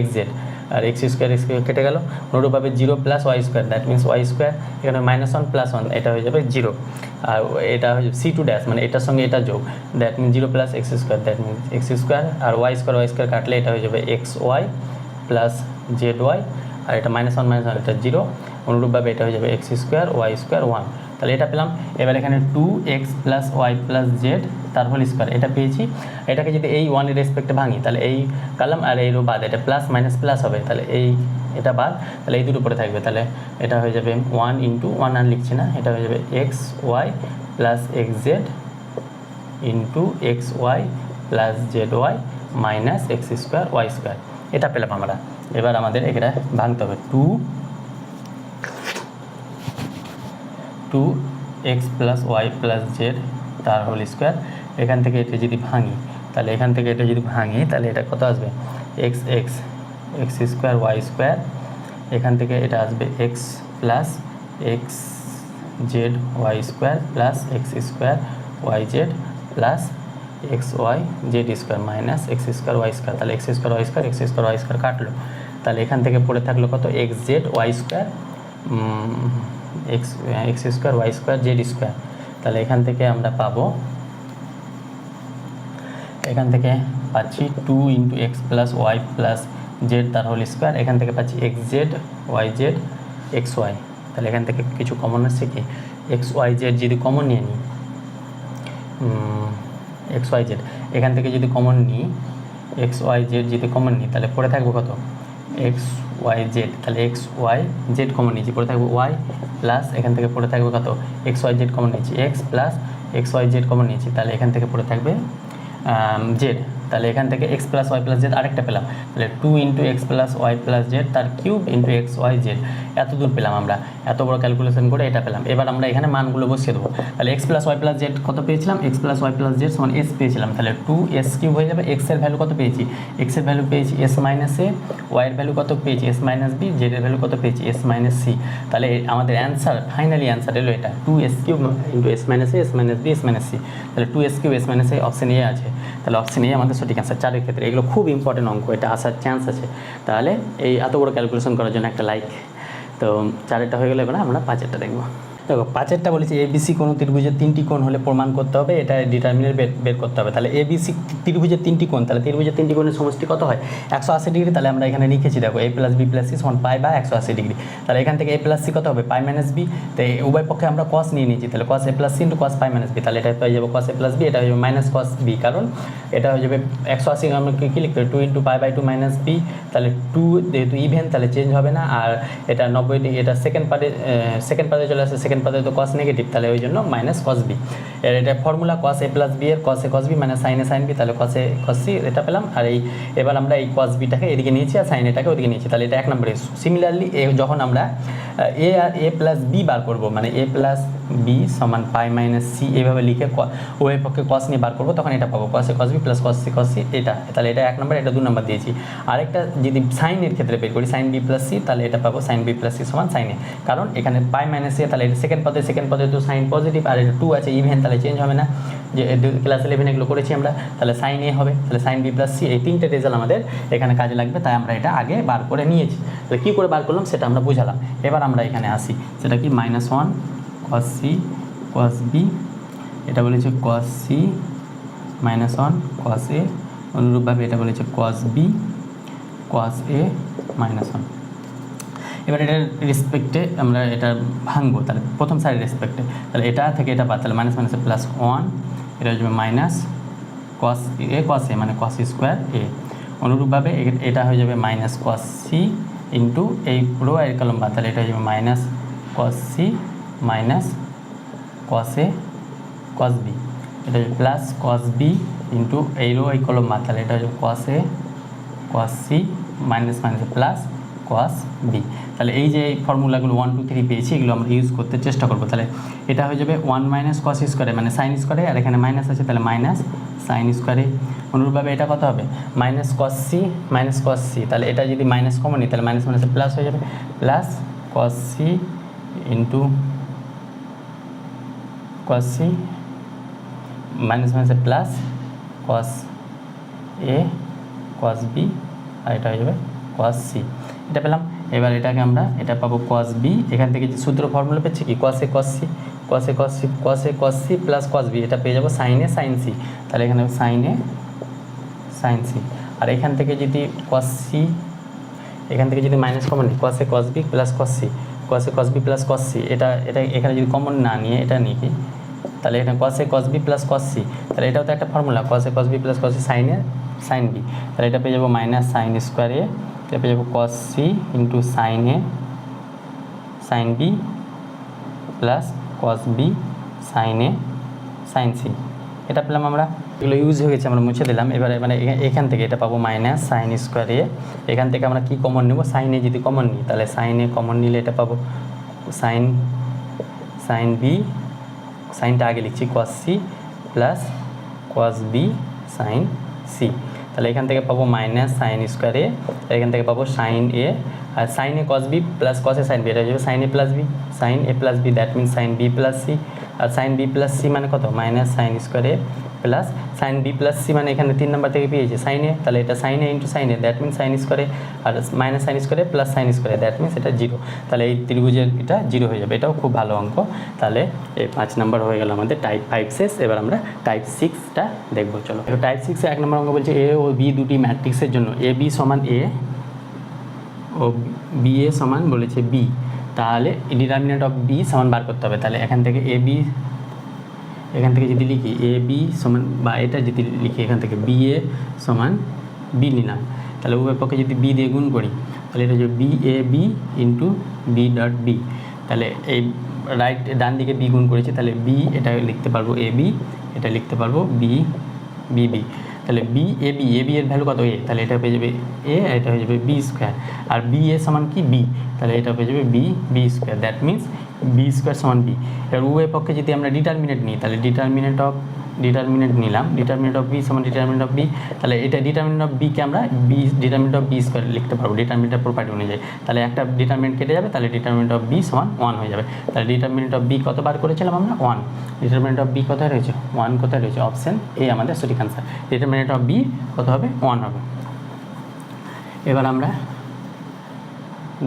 xz, আর এক্স স্কোয়ার কেটে গেল। অনুরূপভাবে zero plus Y square, that means Y square, এখানে মাইনাস 1 প্লাস 1, এটা হয়ে যাবে জিরো, আর এটা হয়ে যাবে C2 ড্যাশ মানে এটার সঙ্গে এটা যোগ, that means zero plus x square, that means x square, আর ওয়াই স্কোয়ার কাটলে এটা হয়ে যাবে xy প্লাস জেডওয়াই, আর এটা মাইনাস 1 এটা জিরো। অনুরূপভাবে এটা হয়ে যাবে এক্স স্কোয়ার ওয়াই স্কোয়ার 1, তাহলে এটা পেলাম। এবার এখানে 2x plus Y plus Z তার হোল স্কোয়ার এটা পেয়েছি, এটাকে যদি এই 1 এর রেসপেক্টে ভাঙি তাহলে এই কলাম আর এই রো বাদ, এটা প্লাস মাইনাস প্লাস হবে, তাহলে এটা বাদ, তাহলে এই দুটো পরে থাকবে, তাহলে এটা হয়ে যাবে 1 ইন্টু 1 আর লিখছি না, এটা হয়ে যাবে xy plus xz into x y plus z y minus x square y square, এটা পেলাম আমরা। এবার আমাদের এটা ভাঙতে হবে, two x plus Y plus Z তার হোল স্কোয়ার। এখান থেকে এটা যদি ভাঙি তাহলে তাহলে এটা কত আসবে, x x x square y square, এখান থেকে এটা আসবে x plus x z y square plus x square y z plus x Y z square minus x square y square. তাহলে এক্স স্কোয়ার ওয়াই স্কোয়ার কাটলো, তাহলে এখান থেকে পড়ে থাকলো কত, x z y square x square y square z square. তাহলে এখান থেকে আমরা পাবো, এখান থেকে পাচ্ছি two into x plus Y plus Z তার হোল স্কোয়ার, এখান থেকে পাচ্ছি x z y Z x y. তাহলে এখান থেকে কিছু কমন আসছে কি, এক্স ওয়াই জেড যদি কমন নিয়ে নিই, এক্স ওয়াই জেড এখান থেকে যদি কমন নিই, এক্স ওয়াই জেড যদি কমন নিই তাহলে পড়ে থাকবো কত, এক্স ওয়াই জেড। তাহলে এক্স ওয়াই জেড কমন নিয়েছি, পড়ে থাকবো ওয়াই প্লাস এখান থেকে পড়ে থাকবে কত, এক্স ওয়াই জেড কমন নিয়েছি, x plus x Y z common নিয়েছি, তাহলে এখান থেকে পড়ে থাকবে জেড। তাহলে এখান থেকে x plus Y plus z আরেকটা পেলাম, তাহলে two into x plus Y plus Z তার cube into x Y z, এত দূর পেলাম আমরা, এত বড় ক্যালকুলেশন করে এটা পেলাম। এবার আমরা এখানে মানগুলো বসিয়ে দেবো। তাহলে x plus Y plus Z কত পেয়েছিলাম, x plus Y plus Z সমান এস পেয়েছিলাম, তাহলে টু এস কিউব হয়ে যাবে। এক্সের ভ্যালু কত পেয়েছি, এক্সের ভ্যালু পেয়েছি এস মাইনাস এ, ওয়াইয়ের ভ্যালু কত পেয়েছি এস মাইনাস বি, জেডের ভ্যালু কত পেয়েছি এস মাইনাস সি। তাহলে আমাদের অ্যান্সার, ফাইনালি অ্যান্সার এলো এটা, two s cube into s minus a s minus b s minus c. তাহলে two s cube s minus a option a আছে, তাহলে অপশন এ আমাদের সঠিক অ্যান্সার। চারের ক্ষেত্রে এগুলো খুব ইম্পর্টেন্ট অঙ্ক, এটা আসার চান্স আছে। তাহলে এই এত বড় ক্যালকুলেশন করার জন্য একটা লাইক। তো চারেরটা হয়ে গেলে এবার আমরা পাঁচেরটা দেখবো। দেখো পাঁচেরটা বলেছে এবিসি কোনো ত্রিভুজের তিনটি কোণ হলে প্রমাণ করতে হবে, এটা ডিটারমিনেন্ট বের করতে হবে। তাহলে এবিসি ত্রিভুজের তিনটি কোণ, তাহলে ত্রিভুজের তিনটি কোণের সমষ্টি কত হয়, 180 ডিগ্রি। তাহলে আমরা এখানে লিখেছি দেখো এ প্লাস বি প্লাস সি সমান পাই বা 180 ডিগ্রি। তাহলে এখান থেকে এ প্লাস সি কত হবে, পাই মাইনাস বি। তো উভয় পক্ষে আমরা কস নিয়ে নিয়েছি, তাহলে cos a plus C into cos pi minus b. তাহলে এটা হয়ে যাবে কস এ প্লাস বি, এটা হয়ে যাবে মাইনাস কস বি, কারণ এটা হয়ে যাবে 180 আমরা কী লিখতে হবে, two into pi by two minus b. তাহলে টু যেহেতু ইভেন তাহলে চেঞ্জ হবে না, আর এটা 90 ডিগ্রি, এটা সেকেন্ড পার্টে চলে আসে, সেকেন্ড পার্টে তো কস নেগেটিভ, তাহলে ওই জন্য মাইনাস কস বি। এর এটা formula cos a plus b এর cos a cos b minus sine a sine b, তাহলে কস এ কস সি এটা পেলাম। আর এবার আমরা এই কস বিটাকে এদিকে নিয়েছি আর সাইন এটাকে ওদিকে নিয়েছি, তাহলে এটা এক নম্বরে। সিমিলারলি যখন আমরা এ আর এ প্লাস বি বার করবো, মানে এ প্লাস বি সমান পাই মাইনাস সি এইভাবে লিখে উভয় পক্ষে কস নিয়ে বার করবো, তখন এটা পাবো cos a cos b plus cos c এটা। তাহলে এটা এক নম্বর, এটা 2 নম্বর দিয়েছি। আরেকটা যদি সাইনের ক্ষেত্রে বের করি, সাইন বি প্লাস সি, তাহলে এটা পাবো সাইন বি প্লাস সি সমান সাইন এ, কারণ এখানে পাই মাইনাস সি, তাহলে এটা সেকেন্ড পদে তো সাইন পজিটিভ, আর এটা 2 আছে ইভেন, তাহলে চেঞ্জ হবে না, যে ক্লাস 11 এগুলো করেছি আমরা। তাহলে সাইন এ হবে, তাহলে সাইন বি প্লাস সি, এই তিনটে রেজাল্ট আমাদের এখানে কাজে লাগবে, তাই আমরা এটা আগে বার করে নিয়েছি। তাহলে কী করে বার করলাম সেটা আমরা বুঝালাম। এবার আমরা এখানে আসি, সেটা কি -1 cos সি cos বি, এটা বলেছে cos সি -1 cos এ, অনুরূপভাবে এটা বলেছে cos বি cos এ -1। এবার এটার রেসপেক্টে আমরা এটা ভাঙবো, তাহলে প্রথম সাইডের রেসপেক্টে, তাহলে এটা থেকে এটা বাদ, তাহলে মাইনাস মাইনাসে +1, এটা হয়ে যাবে মাইনাস cos এ মানে cos স্কোয়ার এ। অনুরূপভাবে এটা হয়ে যাবে মাইনাস cos সি ইন্টু এই পুরো এর কলম বাদ, তাহলে এটা হয়ে যাবে minus cos c minus cos a cos b, এটা হচ্ছে প্লাস cos বি ইন্টু এই রো এই কলম বাদ, তাহলে এটা হচ্ছে cos a cos c minus minus plus cos b. তাহলে এই যে ফর্মুলাগুলো 1 2 3 পেয়েছি, এগুলো আমরা ইউজ করতে চেষ্টা করবো। তাহলে এটা হয়ে যাবে 1 মাইনাস cos স্কোয়ারে মানে সাইন স্কোয়ারে, আর এখানে মাইনাস আছে তাহলে মাইনাস সাইন স্কোয়ারে। অনুরূপভাবে এটা কত হবে, মাইনাস cos সি, তাহলে এটা যদি মাইনাস কমন নিই তাহলে মাইনাস মাইনাসে প্লাস হয়ে যাবে, plus cos c into cos c minus মাইনাসে plus cos a cos b, আর এটা হয়ে যাবে cos সি, এটা পেলাম। এবার এটাকে আমরা এটা পাবো cos বি, এখান থেকে যে সূত্র ফর্মুলা পেয়েছি কি cos a cos c plus cos b, এটা পেয়ে যাবো sin এ sin সি, তাহলে এখানে sin এ sin সি। আর এখান থেকে যদি cos সি, এখান থেকে যদি মাইনাস কমন নিই cos a cos b plus cos b plus cos c, এটা এখানে যদি কমন না নিয়ে এটা নিই কি, তাহলে এখানে cos a cos b plus cos c, তাহলে এটাও তো একটা formula cos a cos b plus cos c sin a sin b, তাহলে এটা পেয়ে যাবো মাইনাস সাইন স্কোয়ার এ, এটা পেয়ে যাবো cos c into sin a sin b plus cos b sin a sin c, এটা পেলাম আমরা, এগুলো ইউজ হয়ে গেছে আমরা মুছে দিলাম। এবারে মানে এখান থেকে এটা পাবো মাইনাস সাইন স্কোয়ার এ, এখান থেকে আমরা কি কমন নেব, সাইন এ যদি কমন নিই তাহলে সাইন এ কমন নিলে এটা পাবো সাইন বি, সাইনটা আগে লিখছি cos c plus cos b sine c, তাহলে এখান থেকে পাবো মাইনাস সাইন স্কোয়ার এ, এখান থেকে পাবো সাইন এ, আর sine a cos b plus cos a sine b, এটা হয়ে যাবে sine a plus b, sine a plus b, that means sine b plus c. আর সাইন বি প্লাস সি মানে কত, minus sine square a plus sine b plus c, মানে এখানে 3 নাম্বার থেকে পেয়েছে সাইন এ, তাহলে এটা sine a into sine a, that means sine square a, আর minus sine square a plus sine square a, that means এটা 0। তাহলে এই ত্রিভুজের এটা 0 হয়ে যাবে, এটাও খুব ভালো অঙ্ক। তাহলে এই 5 নাম্বার হয়ে গেল আমাদের টাইপ 5 শেষ। এবার আমরা টাইপ 6টা দেখবো। চলো, টাইপ 6 1 নম্বর অঙ্ক বলছে এ ও বি দুটি ম্যাট্রিক্সের জন্য এ বি সমান এ ও বি এ সমান বলেছে বি, তাহলে ডিটারমিনেন্ট অফ বি সমান বার করতে হবে। তাহলে এখান থেকে এ বি, এখান থেকে যদি লিখি এ বি সমান, বা এটা যদি লিখি এখান থেকে বি এ সমান বি নিলাম, তাহলে উভয় পক্ষে যদি বি দিয়ে গুণ করি তাহলে এটা হচ্ছে b a b into b dot b, তাহলে এই রাইট ডান দিকে বি গুণ করেছি, তাহলে বি এটা লিখতে পারবো এ বি, এটা লিখতে পারবো বি বি বি, তাহলে B a B, a B এর ভ্যালু কত এ, তাহলে এটা পেয়ে যাবে এ, এটা হয়ে যাবে বি স্কোয়ার, আর বি এ সমান কি বি, তাহলে এটা পেয়ে যাবে b b square, that means b square সমান বি। এবার উভয় পক্ষে যদি আমরা ডিটারমিনেন্ট নিই তাহলে ডিটারমিনেন্ট নিলাম, ডিটারমিনেন্ট অফ বি সমান ডিটারমিনেন্ট অফ বি, তাহলে এটা ডিটারমিনেন্ট অফ বিকে আমরা b determinant of b square লিখতে পারবো ডিটারমিনেন্টের প্রপার্টি অনুযায়ী, তাহলে একটা ডিটারমিনেন্ট কেটে যাবে, তাহলে ডিটারমিনেন্ট অফ বি সমান 1 হয়ে যাবে। তাহলে ডিটারমিনেন্ট অফ বি কত বার করেছিলাম আমরা 1, ডিটারমিনেন্ট অফ বি কোথায় রয়েছে 1, কোথায় রয়েছে অপশান এ আমাদের সঠিক আনসার, ডিটারমিনেন্ট অফ বি কত হবে 1 হবে। এবার আমরা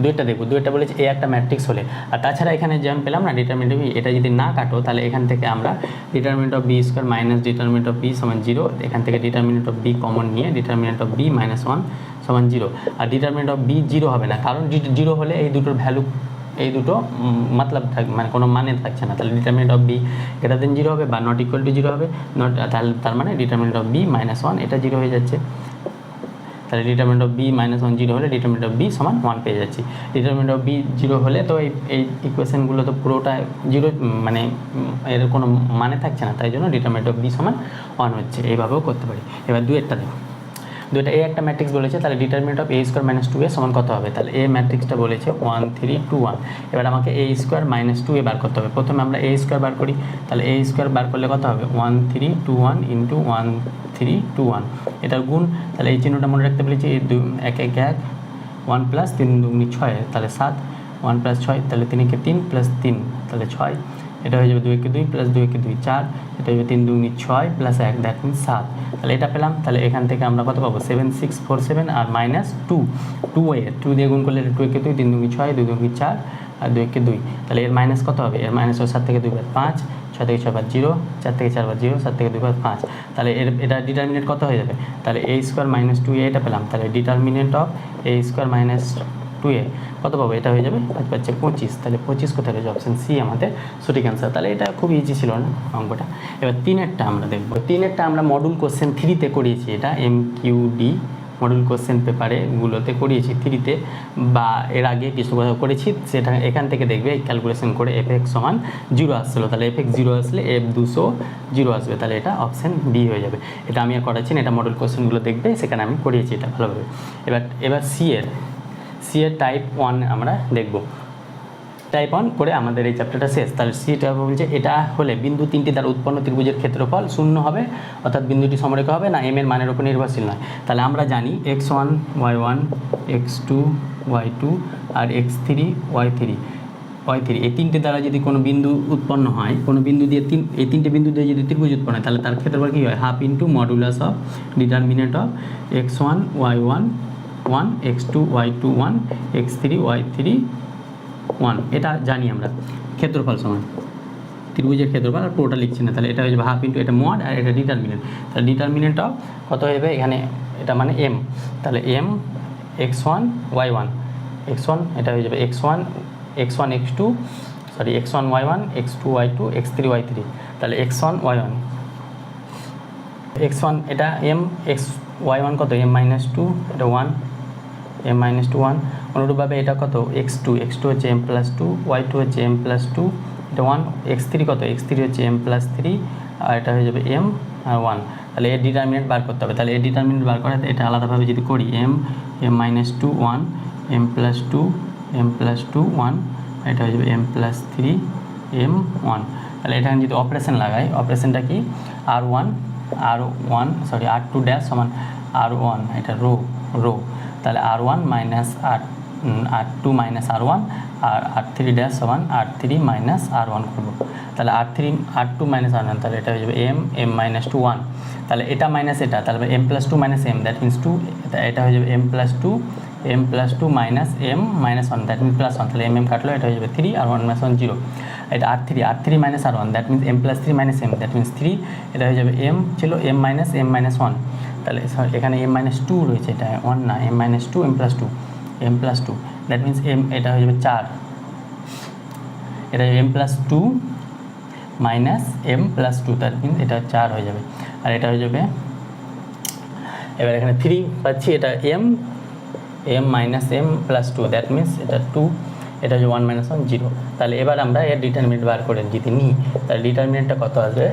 দুইটা দেখব, দুইটা বলেছে এ একটা ম্যাট্রিক্স হলে, আর তাছাড়া এখানে যেমন পেলাম না ডিটারমিনেন্ট অফ বি, এটা যদি না কাটো তাহলে এখান থেকে আমরা determinant of b square minus determinant of b সমান 0, এখান থেকে ডিটারমিনেন্ট অফ বি কমন নিয়ে ডিটারমিনেন্ট অফ বি মাইনাস 1 সমান 0, আর ডিটারমিনেন্ট অফ বি 0 হবে না, কারণ 0 হলে এই দুটোর ভ্যালু, এই দুটো মতলব থাকবে, মানে কোনো মানে থাকছে না, তাহলে determinant of b greater than 0 হবে বা নট ইকুয়াল টু 0 হবে, তাহলে তার মানে ডিটারমিনেন্ট অফ বি মাইনাস 1 এটা 0 হয়ে যাচ্ছে, তাহলে ডিটারমিনেন্ট অফ বি মাইনাস 1 0 হলে ডিটারমিনেন্ট অফ বি সমান 1 পেয়ে যাচ্ছি। ডিটারমিনেন্ট অফ বি 0 হলে তো এই ইকুয়েশনগুলো তো পুরোটা 0, মানে এর কোনো মানে থাকছে না, তাই জন্য ডিটারমিনেন্ট অফ বি সমান 1 হচ্ছে, এইভাবেও করতে পারি। এবার দুইটা দেখো, দুইটা এ একটা ম্যাট্রিক্স বলেছে, তাহলে determinant of A square minus 2 এ সমান কত হবে, তাহলে এ ম্যাট্রিক্সটা বলেছে 1 3 2 1, এবার আমাকে এ স্কোয়ার মাইনাস 2 এ বার করতে হবে। প্রথমে আমরা এ স্কোয়ার বার করি, তাহলে এ স্কোয়ার বার করলে কত হবে 1 3 2 1 ইন্টু 1 3 2 1, এটার গুণ, তাহলে এই চিহ্নটা মনে রাখতে বলেছি 1 1 1 1 প্লাস 3 2 6, তাহলে 7, 1 প্লাস 6, তাহলে 3 কে 3 প্লাস 3, তাহলে 6, এটা হয়ে যাবে 2 কে 2 প্লাস 2 কে 2 4, এটা হয়ে যাবে 3 2 6 প্লাস 1, দ্যাট মিনস 7, তাহলে এটা পেলাম। তাহলে এখান থেকে আমরা কত পাবো 7 6 4 7 আর মাইনাস 2 এ 2 দিয়ে গুণ করলে 2 কে 2 3 2 6 2 2 4 আর 2 কে 2, তাহলে এর মাইনাস কত হবে, এর মাইনাস 7 থেকে 2 বার 5, 6 থেকে 6 বার 0, 4 থেকে 4 বার 0, 7 থেকে 2 বার 5, তাহলে এটা ডিটারমিনেন্ট কত হয়ে যাবে, তাহলে এ স্কোয়ার মাইনাস 2 এ এটা পেলাম, তাহলে determinant of A square minus 2 এ কত পাবো, এটা হয়ে যাবে 5 5 25, তাহলে 25 কোথায় রয়েছে অপশান সি আমাদের সঠিক অ্যান্সার। তাহলে এটা খুব ইজি ছিল না অঙ্কটা। এবার 3-এরটা আমরা দেখবো, 3-এরটা আমরা মডুল কোশ্চেন 3-তে করিয়েছি, এটা MQD মডেল কোশ্চেন পেপারেগুলোতে করিয়েছি 3-তে, বা এর আগে কিছু কথা করেছি, সেটা এখান থেকে দেখবে ক্যালকুলেশন করে এফ(x) সমান 0 আসছিলো, তাহলে এফ(x) 0 আসলে F200 0 আসবে, তাহলে এটা অপশান বি হয়ে যাবে। এটা আমি আর করাচ্ছি না, এটা মডেল কোশ্চেনগুলো দেখবে, সেখানে আমি করিয়েছি এটা ভালোভাবে। এবার সি এর টাইপ 1 আমরা দেখব। টাইপ 1 করে আমাদের এই চ্যাপ্টারটা শেষ। তাহলে সি টাইপ বলছে এটা হলে বিন্দু 3টি দ্বারা উৎপন্ন ত্রিভুজের ক্ষেত্রফল 0 হবে, অর্থাৎ বিন্দুটি সমরেখা হবে না এম এর মানের উপর নির্ভরশীল নয়। তাহলে আমরা জানি x1 y1 x2 y2 আর x3 y3 এই 3টে দ্বারা যদি কোনো বিন্দু উৎপন্ন হয়, কোনো বিন্দু দিয়ে এই 3টে বিন্দু দিয়ে যদি ত্রিভুজ উৎপন্ন হয়, তাহলে তার ক্ষেত্রফল কী হয়, half into modulus of determinant of x1 y1 1 x2 y2 1 x3 y3 1, এটা জানি আমরা। ক্ষেত্রফল সমান ত্রিভুজের ক্ষেত্রফল, আর পুরোটা লিখছি না, তাহলে এটা হয়ে যাবে হাফ ইন্টু এটা মড আর এটা ডিটারমিনেন্ট, তাহলে ডিটারমিনেন্ট অফ কত হয়ে যাবে এখানে, এটা মানে এম, তাহলে এম x1 y1 x1, এটা হয়ে যাবে x1 x2 sorry x1 y1 x2 y2 x3 y3, তাহলে x1 y1 x1 এটা m x y1 কত m-2, এটা 1 m-2 1, অনুরূপভাবে এটা কত x2 হচ্ছে m+2, y2 হচ্ছে m+2, এটা 1, x3 কত x3 হচ্ছে m+3, আর এটা হয়ে যাবে m আর 1, তাহলে এর ডিটারমিনেন্ট বার করতে হবে। তাহলে এর ডিটারমিনেন্ট বার করে এটা আলাদাভাবে যদি করি m -2 1 m + 2 m + 2 1, এটা হয়ে যাবে m + 3 m 1। তাহলে এখানে যদি অপারেশন লাগাই, অপারেশনটা কি r2 ড্যাশ সমান r1, এটা রো, তাহলে r1 minus r2 minus r1 আর r3 ড্যাশ সমান r3 মাইনাস r1 করবো। তাহলে r2 মাইনাস r1, তাহলে এটা হয়ে যাবে m -2 1, তাহলে এটা মাইনাস এটা, তাহলে m + 2 minus m, that means 2, এটা হয়ে যাবে m + 2 minus m minus 1, that means +1, তাহলে m কাটলো, এটা হয়ে যাবে 3 আর 1 - 1 0। এটা r3 minus r1, that means m + 3 minus m, that means 3, এটা হয়ে যাবে m ছিল m - 1, তাহলে এখানে m - 2 রয়েছে, এটা 1 না, m - 2 m + 2, that means m, এটা হয়ে যাবে 4, এটা m + 2 minus m + 2, that means এটা 4 হয়ে যাবে। আর এটা হয়ে যাবে, এবার এখানে 3 পাচ্ছি, এটা m minus m + 2, that means এটা 2, এটা হচ্ছে 1 - 1 0। তাহলে এবার আমরা এর ডিটারমিনেন্ট বার করে যদি নিই, তাহলে ডিটারমিনেন্টটা কত আসবে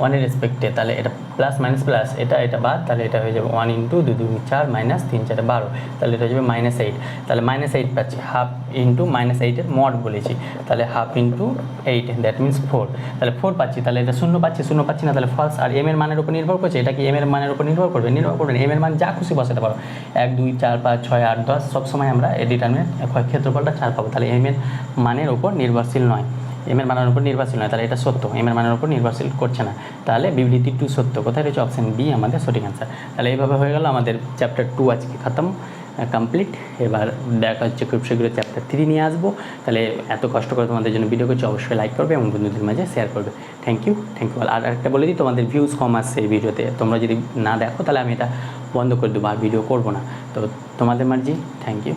1 এর রেসপেক্টে, তাহলে এটা প্লাস মাইনাস প্লাস, এটা বাদ, তাহলে এটা হয়ে যাবে 1 × 2 2 4 মাইনাস 3 4 12, তাহলে এটা হয়ে যাবে -8, তাহলে -8 পাচ্ছি, হাফ ইন্টু -8 এর মড বলেছি, তাহলে হাফ ইন্টু 8, দ্যাট মিনস 4, তাহলে 4 পাচ্ছি, তাহলে এটা শূন্য পাচ্ছি না, তাহলে ফলস। আর m এর মানের উপর নির্ভর করছে, এটা কি m এর মানের উপর নির্ভর করবে না, m এর মান যা খুশি বসাতে পারো, 1 2 4 5 6 8 10, সবসময় আমরা এই ডিটারমিনেন্ট ক্ষেত্রফলটা 4 পাবো, তাহলে m এর মানের উপর নির্ভরশীল নয়, m এর মানের উপর নির্ভরশীল নয়, তাহলে এটা সত্য, m এর মানের উপর নির্ভরশীল করছে না, তাহলে বিবৃতি 2 সত্য। কোথায় রয়েছে? অপশান বি আমাদের সঠিক অ্যান্সার। তাহলে এইভাবে হয়ে গেল আমাদের চ্যাপ্টার 2 আজকে খতম, কমপ্লিট। এবার দেখা হচ্ছে খুব শীঘ্রই চ্যাপ্টার 3 নিয়ে আসবো। তাহলে এত কষ্ট করে তোমাদের জন্য ভিডিও করছি, অবশ্যই লাইক করবে এবং বন্ধুদের মাঝে শেয়ার করবে। থ্যাংক ইউ আর একটা বলে দিই, তোমাদের ভিউজ কম আসছে এই ভিডিওতে, তোমরা যদি না দেখো তাহলে আমি এটা বন্ধ করে দেবো, আর ভিডিও করবো না। তো তোমাদের মার্জি। Thank you.